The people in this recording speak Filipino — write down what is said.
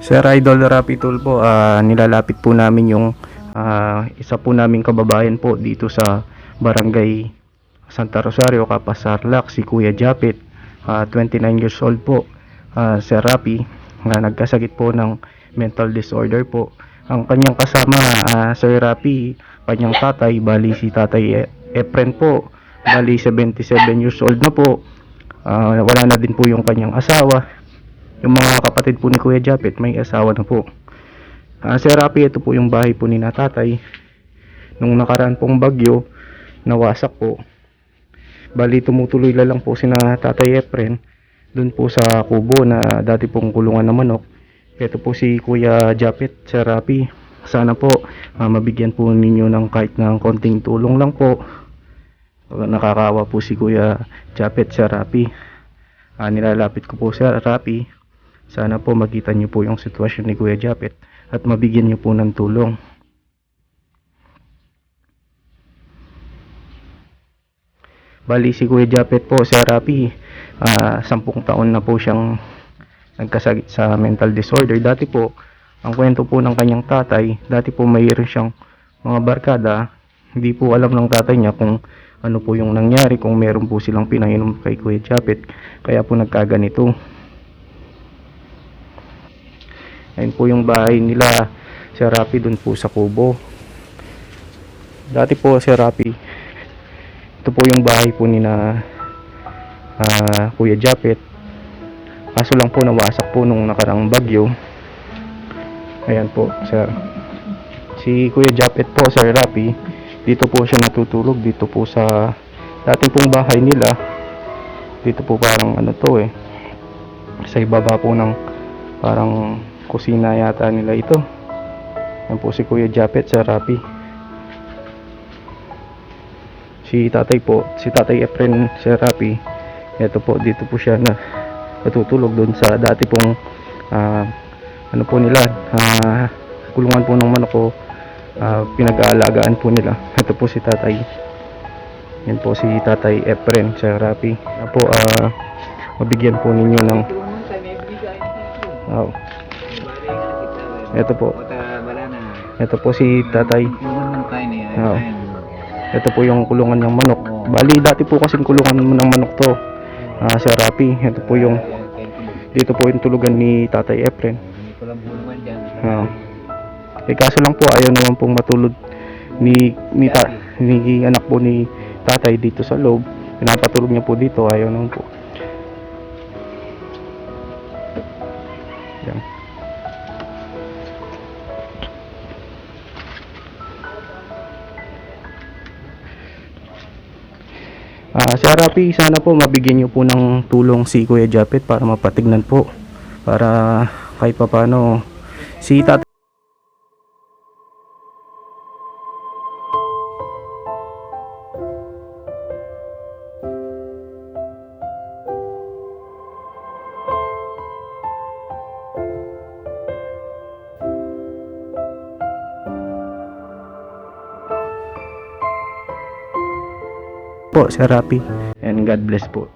Sir Idol Rapid Tool po, nilalapit po namin yung isa po naming kababayan po dito sa Barangay Santa Rosario, Kapasarlak, si Kuya Japet, 29 years old po, Sir Rapi, na nagkasakit po ng mental disorder po. Ang kanyang kasama, Sir Rapi, kanyang tatay, bali si Tatay Efren po, bali 77 years old na po. Wala na din po yung kanyang asawa. Yung mga kapatid po ni Kuya Japet may asawa na po. Sir Rapi, ito po yung bahay po ni tatay. Nung nakaraan pong bagyo, nawasak po. Bali tumutuloy lang po si Tatay Efren dun po sa kubo na dati pong kulungan ng manok. Ito po si Kuya Japet, Sir Rapi. Sana po mabigyan po ninyo ng kahit ng konting tulong lang po. Nakakawa po si Kuya Japet, Sir Rapi. Nilalapit ko po Sir Rapi. Sana po makita niyo po yung sitwasyon ni Kuya Japet at mabigyan niyo po ng tulong. Bali si Kuya Japet po, Sir Rapi, 10 taon na po siyang nagkasakit sa mental disorder. Dati po, ang kwento po ng kanyang tatay, dati po mayroon siyang mga barkada. Hindi po alam ng tatay niya kung ano po yung nangyari, kung meron po silang pinainom kay Kuya Japet, kaya po nagkaganito. Ayun po yung bahay nila, Sir Rapi, dun po sa kubo. Dati po, Sir Rapi, ito po yung bahay po ni Kuya Japet. Kaso lang po nawasak po nung nakarang bagyo. Ayan po, Sir. Si Kuya Japet po, Sir Rapi, dito po siya natutulog. Dito po sa dating pong bahay nila. Dito po parang ano to sa ibaba po ng parang kusina yata nila ito. Yan po si Kuya Japet, Sir Rapi. Si tatay po, si Tatay Efren, Sir Rapi, ito po, dito po siya natutulog doon sa dati pong ano po nila, kulungan po ng manok ko, pinag-aalagaan po nila. Ito po si tatay. Yan po si Tatay Efren, Sir Rapi. Po, mabigyan po ninyo ng ito po si tatay. Ito po yung kulungan ng manok. Bali dati po kasing kulungan ng manok to, Sir Rapi. Ito po yung dito po yung tulugan ni Tatay Efren. Kaso lang po ayaw naman pong matulog ni anak po ni tatay dito sa loob. Pinapatulog niya po dito, ayaw naman po. Yan. Sir Rapi, sana po mabigyan niyo po ng tulong si Kuya Japet para mapatignan po, para kahit papaano si tatay po, Sir Rapi, and God bless po.